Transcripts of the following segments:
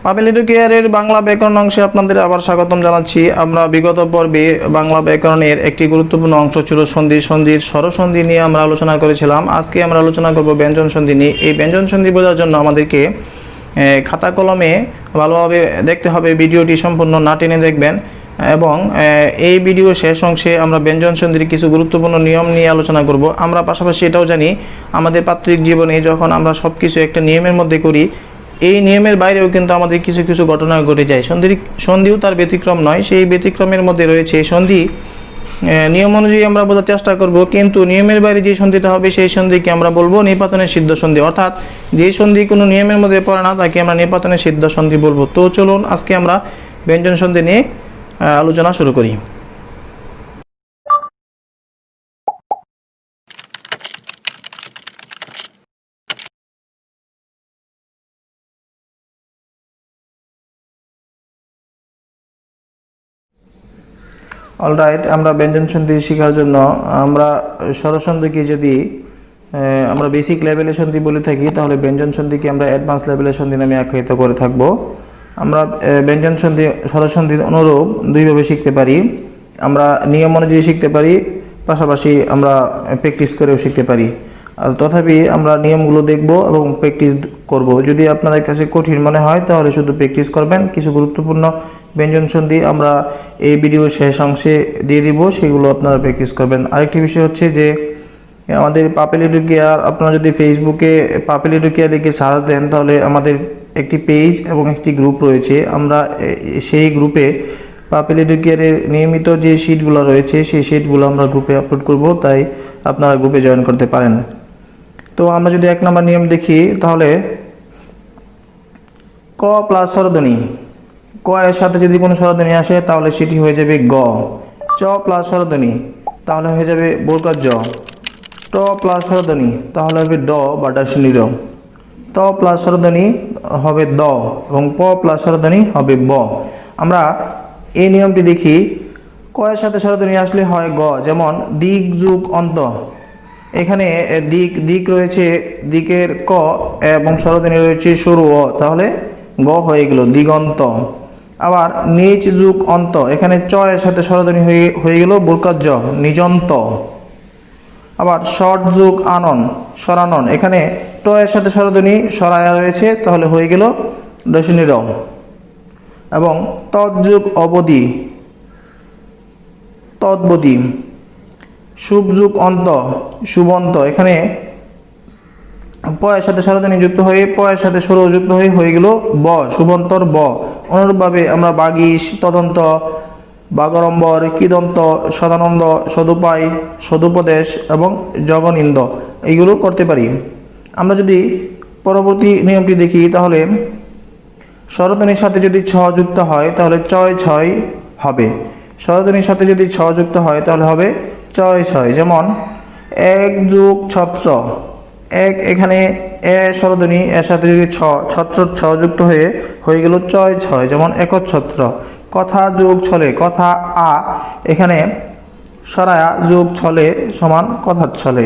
পাপেল edu কেয়ারের বাংলা ব্যাকরণ অংশে আপনাদের আবার স্বাগতম জানাচ্ছি। আমরা বিগত পর্বে বাংলা ব্যাকরণের একটি গুরুত্বপূর্ণ অংশ ছিল সন্ধি। সন্ধির স্বরসন্ধি নিয়ে আমরা আলোচনা করেছিলাম। আজকে আমরা আলোচনা করব ব্যঞ্জন সন্ধি নিয়ে। এই ব্যঞ্জন সন্ধি বোঝার জন্য আমাদেরকে খাতা কলমে ভালোভাবে দেখতে হবে। ভিডিওটি সম্পূর্ণ না টেনে দেখবেন এবং এই ভিডিও শেষ অংশে আমরা ব্যঞ্জন সন্ধির কিছু গুরুত্বপূর্ণ নিয়ম নিয়ে আলোচনা করব। আমরা পাশাপাশি এটাও জানি আমাদের পাত্রিক জীবনে যখন আমরা সব কিছু একটা নিয়মের মধ্যে করি, এই নিয়মের বাইরেও কিন্তু আমাদের কিছু কিছু ঘটনা ঘটে যায়। সন্ধিও তার ব্যতিক্রম নয়। সেই ব্যতিক্রমের মধ্যে রয়েছে সন্ধি। নিয়ম অনুযায়ী আমরা বোঝার চেষ্টা করব, কিন্তু নিয়মের বাইরে যে সন্ধিটা হবে সেই সন্ধিকে আমরা বলবো নিপাতনের সিদ্ধ সন্ধি। অর্থাৎ যে সন্ধি কোনো নিয়মের মধ্যে পড়ে না তাকে আমরা নিপাতনের সিদ্ধ সন্ধি বলবো। তো চলুন আজকে আমরা ব্যঞ্জন সন্ধি নিয়ে আলোচনা শুরু করি। অলরাইট, আমরা ব্যঞ্জন সন্ধি শেখার জন্য আমরা স্বরসন্ধিকে যদি আমরা বেসিক লেভেলের সন্ধি বলে থাকি, তাহলে ব্যঞ্জন সন্ধিকে আমরা অ্যাডভান্স লেভেলের সন্ধি নামে আখ্যায়িত করে থাকব। আমরা ব্যঞ্জন সন্ধি স্বরসন্ধির অনুরূপ দুইভাবে শিখতে পারি। আমরা নিয়ম অনুযায়ী শিখতে পারি, পাশাপাশি আমরা প্র্যাকটিস করেও শিখতে পারি। তথাপি আমরা নিয়মগুলো দেখব এবং প্র্যাকটিস করব। যদি আপনাদের কাছে কঠিন মনে হয় তাহলে শুধু প্র্যাকটিস করবেন। কিছু গুরুত্বপূর্ণ ব্যঞ্জন সন্ধি আমরা এই ভিডিও শেষ অংশে দিয়ে দিব, সেগুলো আপনারা প্র্যাকটিস করবেন। আরেকটি বিষয় হচ্ছে যে আমাদের পাপেল এডু কেয়ার, আপনারা যদি ফেসবুকে পাপেল এডু কেয়ার লিখে সার্চ দেন তাহলে আমাদের একটি পেজ এবং একটি গ্রুপ রয়েছে। আমরা সেই গ্রুপে পাপেল এডু কেয়ারের নিয়মিত যে শিটগুলো রয়েছে সেই শিটগুলো আমরা গ্রুপে আপলোড করব, তাই আপনারা গ্রুপে জয়েন করতে পারেন। তো আমরা যদি 1 নম্বর নিয়ম দেখি, তাহলে ক প্লাস স্বরধ্বনি। ক এর সাথে যদি কোনো স্বরধ্বনি আসে তাহলে সেটি হয়ে যাবে গ। চ প্লাস স্বরধ্বনি তাহলে হয়ে যাবে বোরকার জ। ট প্লাস স্বরধ্বনি তাহলে হবে ড বা ডাশনি র। ত প্লাস স্বরধ্বনি হবে দ এবং প প্লাস স্বরধ্বনি হবে ব। আমরা এই নিয়মটি দেখি। ক এর সাথে স্বরধ্বনি আসলে হয় গ, যেমন দিক যুগ অন্ত। এখানে দিক রয়েছে, দিকের ক এবং স্বরধ্বনি রয়েছে সরু অ, তাহলে গ হয়ে গেল দিগন্ত। আবার নিচ যুগ অন্ত, এখানে চ এর সাথে স্বরধ্বনি হয়ে গেল বোরকার জ, নিজন্ত। আবার শর্ট যুগ আনন, সরানন, এখানে ট এর সাথে স্বরধ্বনি সরায়া রয়েছে, তাহলে হয়ে গেল দশনী র। এবং তৎযুগ অবধি, তৎবধি। শুভ যুগ অন্ত, শুভন্ত, এখানে প এর সাথে স্বরধ্বনি যুক্ত হয়ে প এর সাথে স্বর যুক্ত হয়ে গেল ব, শুভন্তর ব। অনুরূপভাবে আমরা বাগীশ, তদন্ত, বাগরম্বর, কিদন্ত, সদানন্দ, সদুপায়, সদুপদেশ এবং জগনিন্দ এইগুলো করতে পারি। আমরা যদি পরবর্তী নিয়মটি দেখি, তাহলে স্বরধ্বনির সাথে যদি ছ যুক্ত হয় তাহলে চয় ছয় হবে। স্বরধ্বনির সাথে যদি ছ যুক্ত হয় তাহলে হবে চয় ছয়। যেমন 1 যুগ ছত্র, এক, এখানে এ স্বরধ্বনি এর সাথে যদি ছত্র ছ যুক্ত হয়ে গেল চয় ছয়, যেমন একচ্ছত্র। কথা যুগ ছলে, কথা আ, এখানে সরায়া যুগ ছলে সমান কথার ছলে।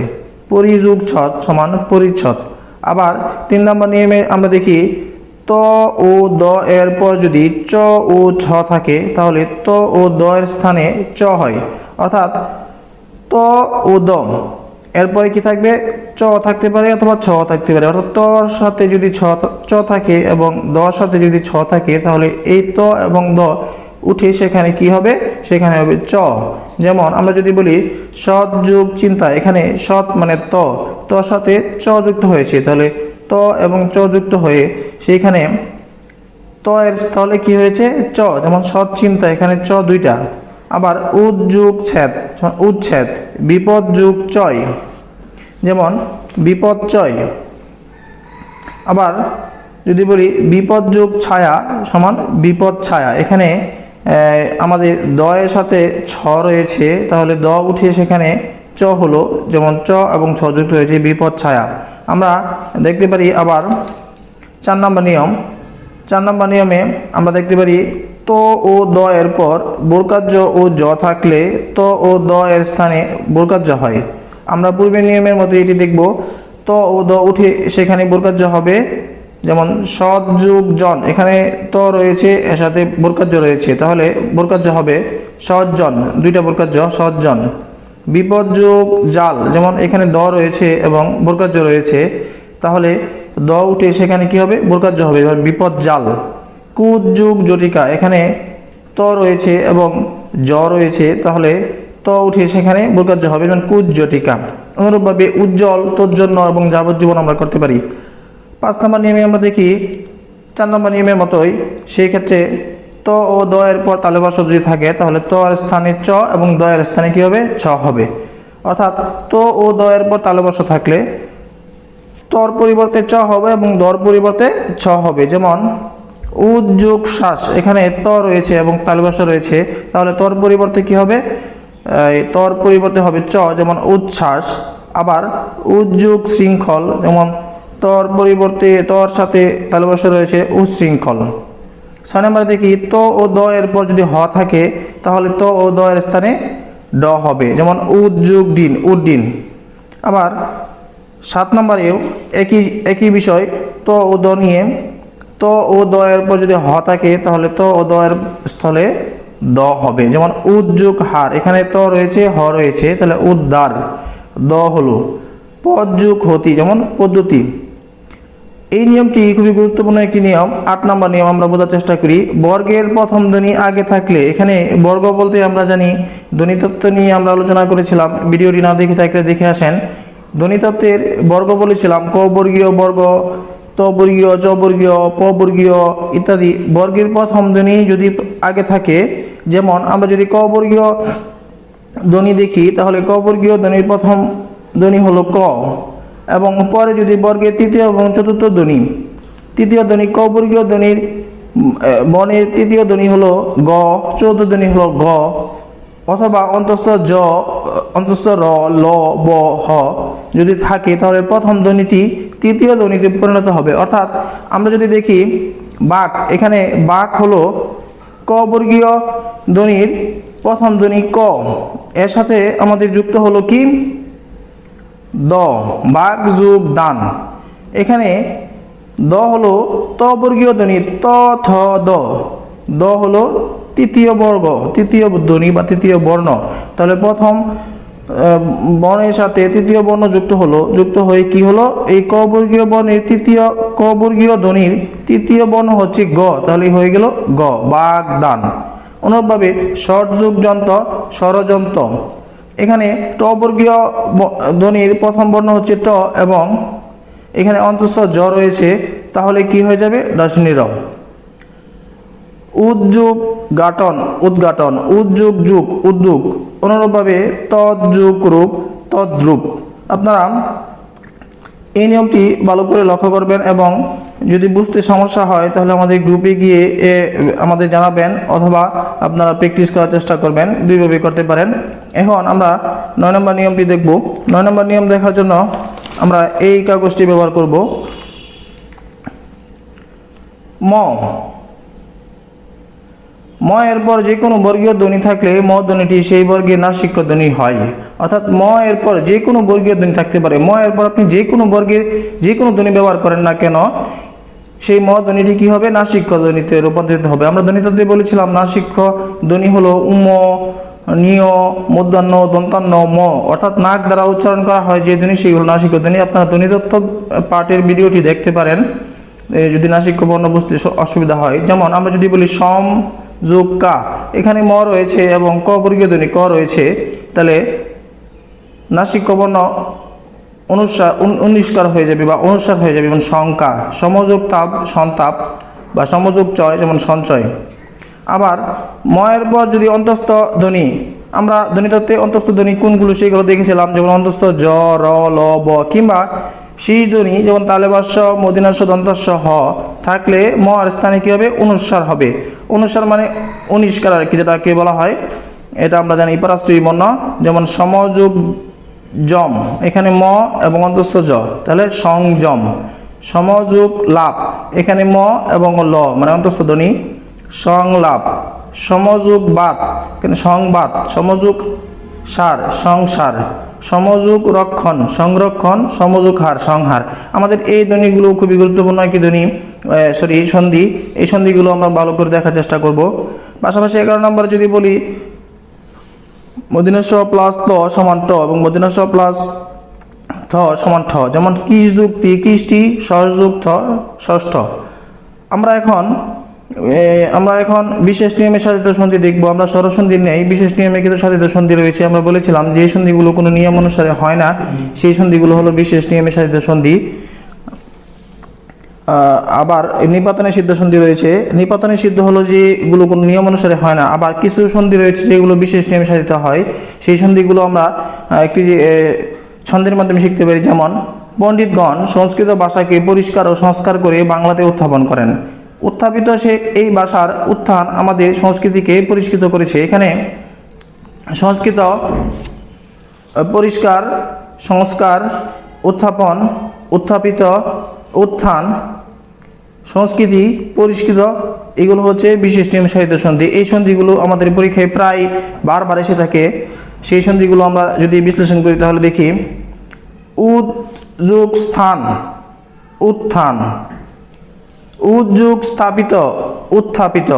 পরিযুগ ছদ সমান পরিচ্ছদ। আবার 3 নম্বর নিয়মে আমরা দেখি, ত ও দ এর পর যদি চ ও ছ থাকে তাহলে ত ও দ এর স্থানে চ হয়। অর্থাৎ ত ও দ এরপরে কি থাকবে, চ থাকতে পারে অথবা ছ থাকতে পারে। অর্থাৎ তর সাথে যদি চ থাকে এবং দর সাথে যদি ছ থাকে তাহলে এই ত এবং দ উঠে সেখানে কি হবে, সেখানে হবে চ। যেমন আমরা যদি বলি সৎ যুগ চিন্তা, এখানে সৎ মানে তর সাথে চ যুক্ত হয়েছে, তাহলে ত এবং চ যুক্ত হয়ে সেইখানে ত এর স্থলে কি হয়েছে চ, যেমন সৎ চিন্তা, এখানে চ দুইটা। আবার উদ্যুগ ছেদ, উচ্ছেদ। বিপদ যুগ চয়, যেমন বিপদ চয়। আবার যদি বলি বিপদ যুগ ছায়া সমান বিপদ ছায়া, এখানে আমাদের দ এর সাথে ছ রয়েছে, তাহলে দ উঠে সেখানে চ হলো, যেমন চ এবং ছ যুক্ত হয়েছে বিপদ ছায়া। আমরা দেখতে পারি আবার 4 নম্বর নিয়ম। 4 নম্বর নিয়মে আমরা দেখতে পারি ত ও দ এর পর বোরকার জ ও জ থাকলে ত ও দ এর স্থানে বোরকার জ হয়। আমরা পূর্বের নিয়মের মধ্যে এটি দেখব, ত ও দ উঠে সেখানে বোরকার জ হবে যেমন সৎ যুগ জন, এখানে ত রয়েছে, এর সাথে বর্গাজ্য রয়েছে, তাহলে বর্গাজ্য হবে সৎজন, দুইটা বর্গাজ্য সৎজন। বিপদ যুগ জাল, যেমন এখানে দ রয়েছে এবং বর্গাজ্য রয়েছে, তাহলে দ উঠে সেখানে কি হবে, বর্গাজ্য হবে, বিপদ জাল। কুদ যুগ জটিকা, এখানে ত রয়েছে এবং জ রয়েছে, তাহলে ত উঠে সেখানে বর্গাজ্য হবে, যেমন কুদ জটিকা। অনুরূপভাবে উজ্জ্বল, তোর জন্য এবং যাবজ্জীবন আমরা করতে পারি। 5 নম্বর নিয়মে আমরা দেখি 4 নম্বর নিয়মের মতোই, সেই ক্ষেত্রে ত ও দ এর পর তালব্য যদি থাকে তাহলে ত এর স্থানে চ এবং দ এর স্থানে কি হবে, ছ হবে। অর্থাৎ ত ও দ এর পর তালব্য থাকলে তর পরিবর্তে চ হবে এবং দর পরিবর্তে ছ হবে। যেমন উদ্যোগ শ্বাস, এখানে ত রয়েছে এবং তালব্য রয়েছে, তাহলে তর পরিবর্তে কি হবে, তর পরিবর্তে হবে চ, যেমন উচ্ছ্বাস। আবার উদ্যোগ শৃঙ্খল, যেমন তর পরিবর্তে তর সাথে তালব্য রয়েছে উচ্ছৃঙ্খল। 6 নম্বরে দেখি ত ও দ এর পর যদি হ থাকে তাহলে ত ও দ এর স্থানে ড হবে, যেমন উদ্যোগ দিন, উদ্দিন। আবার 7 নম্বরেও একই বিষয়, ত ও দ নিয়ে, ত ও দ এর পর যদি হ থাকে তাহলে ত ও দ এর স্থলে দ হবে, যেমন উদ্যোগ হার, এখানে ত রয়েছে হ রয়েছে, তাহলে উদ্ধার, দ হলো। পদ যুগ হতি, যেমন পদ্ধতি। এই নিয়মটি খুবই গুরুত্বপূর্ণ একটি নিয়ম। 8 নম্বর নিয়ম আমরা বোঝার চেষ্টা করি। বর্গের প্রথম ধ্বনি আগে থাকলে, এখানে বর্গ বলতে আমরা জানি ধ্বনিতত্ত্ব নিয়ে আমরা আলোচনা করেছিলাম, ভিডিওটি না দেখে থাকলে দেখে আসেন। ধ্বনিতত্ত্বের বর্গ বলেছিলাম ক বর্গীয় বর্গ, ত বর্গীয়, চ বর্গীয়, প বর্গীয় ইত্যাদি। বর্গের প্রথম ধ্বনি যদি আগে থাকে, যেমন আমরা যদি ক বর্গীয় ধ্বনি দেখি তাহলে ক বর্গীয় ধ্বনির প্রথম ধ্বনি হলো ক, এবং পরে যদি বর্গের তৃতীয় এবং চতুর্থ ধ্বনি, তৃতীয় ধ্বনি ক বর্গীয় ধ্বনির বর্ণের তৃতীয় ধ্বনি হলো গ, চতুর্থ ধ্বনি হলো ঘ, অথবা অন্তঃস্থ জ, অন্তঃস্থ র, ল, ব, হ যদি থাকে তাহলে প্রথম ধ্বনিটি তৃতীয় ধ্বনিতে পরিণত হবে। অর্থাৎ আমরা যদি দেখি বাক, এখানে বাক হলো ক বর্গীয় ধ্বনির প্রথম ধ্বনি ক, এর সাথে আমাদের যুক্ত হলো কি দ, বাক যুগ দান। এখানে দ হলো ত বর্গীয় ধ্বনি ত, থ, দ, দ হলো তৃতীয় বর্গ, তৃতীয় ধ্বনি বা তৃতীয় বর্ণ, তাহলে প্রথম বর্ণের সাথে তৃতীয় বর্ণ যুক্ত হয়ে কি হলো, এই ক বর্গীয় বর্ণের তৃতীয়, ক বর্গীয় ধ্বনির তৃতীয় বর্ণ হচ্ছে গ, তাহলে হয়ে গেল গ, বাক দান। অনুরূপভাবে স্বরযুগ যন্ত্র, স্বরযন্ত্র, এখানে ট বর্গীয় ধ্বনির প্রথম বর্ণ হচ্ছে ট এবং এখানে অন্তঃস্থ জ রয়েছে, তাহলে কি হয়ে যাবে, দশনী র। উদ্যোগ গাঠন, উদ্ঘাটন, উদ্যোগ যুগ, উদ্যোগ। অনুরূপভাবে তদ্যুগ রূপ, তদ্রূপ। আপনারা এই নিয়মটি ভালো করে লক্ষ্য করবেন এবং যদি বুঝতে সমস্যা হয় তাহলে আমাদের গ্রুপে গিয়ে আমাদের জানাবেন, অথবা আপনারা প্র্যাকটিস করার চেষ্টা করবেন, দুইভাবে করতে পারেন। এখন আমরা 9 নম্বর নিয়মটি দেখব। 9 নম্বর নিয়ম দেখার জন্য আমরা এই কাগজটি ব্যবহার করব। ম এর পর যে কোনো বর্গীয় ধ্বনি থাকলে ম ধ্বনিটি সেই বর্গের নাসিক্য ধ্বনি হয়। অর্থাৎ ম এর পর যে কোনো বর্গীয় ধ্বনি থাকতে পারে, ম এর পর আপনি যে কোনো বর্গের যে কোনো ধ্বনি ব্যবহার করেন না কেন, সেই ম ধ্বনিটি কি হবে, নাসিক্য ধ্বনিতে রূপান্তরিত হবে। আমরা ধ্বনিতত্ত্বে বলেছিলাম নাসিক্য ধ্বনি হলো উম, নিয়, মূর্ধন্য, দন্তান্ন, ম, অর্থাৎ নাক দ্বারা উচ্চারণ করা হয় যে ধ্বনি সেগুলো নাসিক্য ধ্বনি। আপনারা ধ্বনিতত্ত্ব পাঠের ভিডিওটি দেখতে পারেন যদি নাসিক্য বর্ণ বুঝতে অসুবিধা হয়। যেমন আমরা যদি বলি সম যোগ কা, এখানে ম রয়েছে এবং ক বর্গীয় ধ্বনি ক রয়েছে, তাহলে নাসিক্য বর্ণ অনুষ্কার হয়ে যাবে বা অনুসার হয়ে যাবে, যেমন সংকা। সমযোগ তাপ, সন্তাপ বা সমযোগ চয়, যেমন সঞ্চয়। আবার ম এর পর যদি অন্তঃস্থ ধ্বনি, আমরা ধ্বনিতত্ত্বে অন্তঃস্থ ধ্বনি কোনগুলো সেগুলো দেখেছিলাম, যেমন অন্তঃস্থ জ, র, ল, ব, কিংবা শীষ ধ্বনি যেমন তালেবাস্য, মদিনাস্য, দন্তাস্য, হ থাকলে ম আর স্থানে কী হবে, অনুস্বার হবে। অনুস্বার মানে অনিষ্কার আর কি, যেটাকে বলা হয়, এটা আমরা জানি পরাশ্রয়ী বর্ণ, যেমন সমযোগ জম, এখানে ম এবং অন্তঃস্থ জ, তাহলে সংযম। সমযোগ লাভ, এখানে ম এবং ল মানে অন্তঃস্থ ধ্বনি, সংলাপ। সমযোগ বাদ, এখানে সংবাদ। সমযোগ সার, সংসার। সমযোগ রক্ষণ সংরক্ষণ, সমযোগ হার সংহার। আমাদের এই ধ্বনিগুলো খুবই গুরুত্বপূর্ণ একটি ধ্বনি, সন্ধি। এই সন্ধিগুলো আমরা ভালো করে দেখার চেষ্টা করব। পাশাপাশি 11 নম্বরে যদি বলি মূর্ধন্য ষ প্লাস ত সমান ট এবং মূর্ধন্য ষ প্লাস থ সমান ঠ, যেমন কিস যুগ তি কিষ্টি, ষষ্ঠ যুগ ঠ ষষ্ঠ। আমরা এখন বিশেষ নিয়মে সাধিত সন্ধি দেখব। আমরা স্বরসন্ধি নেই, বিশেষ নিয়মে কিন্তু সাধিত সন্ধি রয়েছে। আমরা বলেছিলাম যে সন্ধিগুলো কোনো নিয়ম অনুসারে হয় না, সেই সন্ধিগুলো হলো বিশেষ নিয়মে সাধিত সন্ধি। আবার নিপাতনে সিদ্ধ সন্ধি রয়েছে। নিপাতনে সিদ্ধ হলো যেগুলো কোনো নিয়ম অনুসারে হয় না। আবার কিছু সন্ধি রয়েছে যেগুলো বিশেষ নিয়মে সাধিত হয়, সেই সন্ধিগুলো আমরা একটি ছন্দের মাধ্যমে শিখতে পারি। যেমন পণ্ডিতগণ সংস্কৃত ভাষাকে পরিষ্কার ও সংস্কার করে বাংলাতে উত্থাপন করেন। উত্থাপিত এই ভাষার উত্থান আমাদের সংস্কৃতিকে পরিষ্কৃত করেছে। এখানে সংস্কৃত, পরিষ্কার, সংস্কার, উত্থাপন, উত্থাপিত, উত্থান, সংস্কৃতি, পরিষ্কৃত, এগুলো হচ্ছে বিশেষ নিয়মে সাধিত সন্ধি। এই সন্ধিগুলো আমাদের পরীক্ষায় প্রায় বারবার এসে থাকে। সেই সন্ধিগুলো আমরা যদি বিশ্লেষণ করি তাহলে দেখি উদ যোগ স্থান উত্থান, উদ যোগ স্থাপিত উত্থাপিত,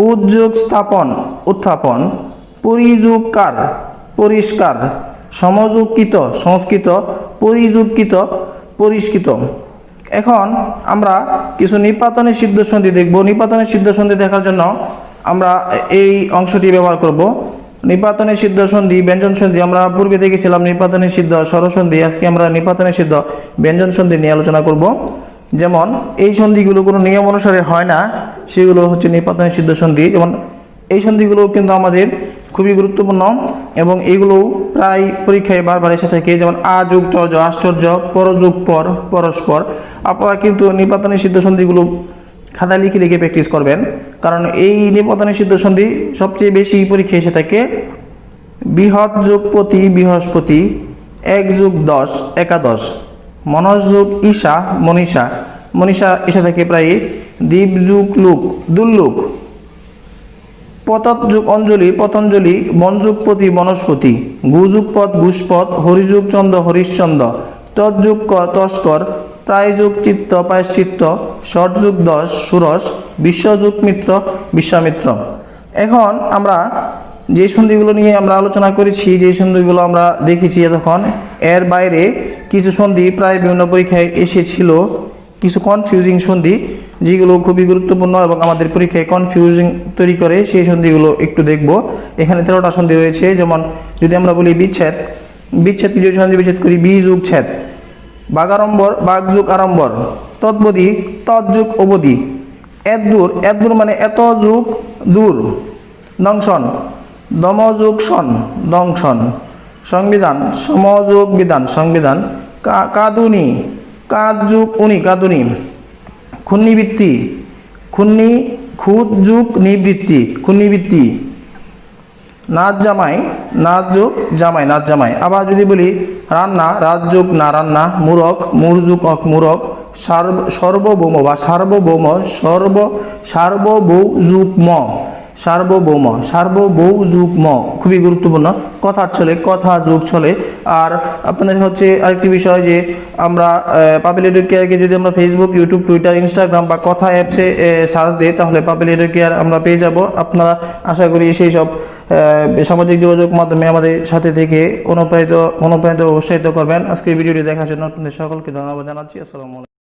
উদ যোগ স্থাপন উত্থাপন, পরিযোগকার পরিষ্কার, সমযোগকৃত সংস্কৃত, পরিযোগকৃত পরিষ্কৃত। এখন আমরা কিছু নিপাতনের সিদ্ধ সন্ধি দেখব। নিপাতনের সিদ্ধ সন্ধি দেখার জন্য আমরা এই অংশটি ব্যবহার করব। নিপাতনের সিদ্ধ সন্ধি, ব্যঞ্জন সন্ধি আমরা পূর্বে দেখেছিলাম নিপাতনের সিদ্ধ স্বরসন্ধি। আজকে আমরা নিপাতনের সিদ্ধ ব্যঞ্জন সন্ধি নিয়ে আলোচনা করব। যেমন এই সন্ধিগুলো কোনো নিয়ম অনুসারে হয় না, সেগুলো হচ্ছে নিপাতনের সিদ্ধ সন্ধি। যেমন এই সন্ধিগুলো কিন্তু আমাদের খুবই গুরুত্বপূর্ণ এবং এগুলো প্রায় পরীক্ষায় বারবার এসে থাকে। যেমন আযুগচর্য আশ্চর্য, পরযুগ পর পরস্পর। আপনারা কিন্তু নিপাতনের সিদ্ধ সন্ধিগুলো খাতায় লিখে লিখে প্র্যাকটিস করবেন, কারণ এই নিপাতনের সিদ্ধ সন্ধি সবচেয়ে বেশি পরীক্ষায় এসে থাকে। বৃহৎ যোগ প্রতি বৃহস্পতি, 1 যোগ 10 একাদশ, মনস যোগ ঈশা মনীষা, মনীষা এসে থাকে প্রায়। দীপ যুগ লুক দুল্লুক, পতত যুগ অঞ্জলি পতঞ্জলি, বনযুগ প্রতি বনস্পতি, গুযুগ পদ গুষ্পদ, হরিযুগ চন্দ্র হরিশ্চন্দ্র, তৎযুগ তস্কর, প্রায়যুগ চিত্ত পায়শ্চিত্ত, ষটযুগ 10 সুরস, বিশ্বযুগ মিত্র বিশ্বামিত্র। এখন আমরা যে সন্ধিগুলো নিয়ে আমরা আলোচনা করেছি, যে সন্ধিগুলো আমরা দেখেছি এতক্ষণ, এর বাইরে কিছু সন্ধি প্রায় বিভিন্ন পরীক্ষায় এসেছিল, কিছু কনফিউজিং সন্ধি যেগুলো খুবই গুরুত্বপূর্ণ এবং আমাদের পরীক্ষায় কনফিউজিং তৈরি করে, সেই সন্ধিগুলো একটু দেখব। এখানে 13টা সন্ধি রয়েছে। যেমন যদি আমরা বলি বিচ্ছেদ, বিচ্ছেদকে যদি সন্ধি বিচ্ছেদ করি, বি যুগ ছেদ, বাগাড়ম্বর বাঘ যুগ আড়ম্বর, তৎবধি তৎযুগ অবধি, এদ্দূর এদ্দূর মানে এত যুগ দূর, দংশন দমযুগ সন দংশন, সংবিধান সমযোগ বিধান সংবিধান, কাদুনি কাদ যুগ উনি কাদুনি, ক্ষুণ্ণিবৃত্তি ক্ষুণ্ণি খুদ যুগ নিবৃত্তি ক্ষুণ্ণিবৃত্তি, নাচ জামাই নাচ যোগ জামাই নাচ জামাই। আবার যদি বলি রান্না রাজযোগ না রান্না, মূরক মূর্যুগ অক মূরক, সার্বভৌম বা সার্বভৌম সার্বভৌযুগ্ম সার্বভৌম সার্বভৌযুগ্ম, খুবই গুরুত্বপূর্ণ। কথার চলে কথা যুগ চলে। আর আপনাদের হচ্ছে আরেকটি বিষয় যে আমরা পাপেল এডু কেয়ারকে যদি আমরা ফেসবুক, ইউটিউব, টুইটার, ইনস্টাগ্রাম বা কথা অ্যাপসে সার্চ দিই তাহলে পাপেল এডু কেয়ার আমরা পেয়ে যাব। আপনারা আশা করি সেই সব সামাজিক যোগাযোগ মাধ্যমে আমাদের সাথে থেকে অনুপ্রাণিত উৎসাহিত করবেন। আজকে ভিডিওটি দেখার জন্য আপনাদের সকলকে ধন্যবাদ জানাচ্ছি। আসসালামু আলাইকুম।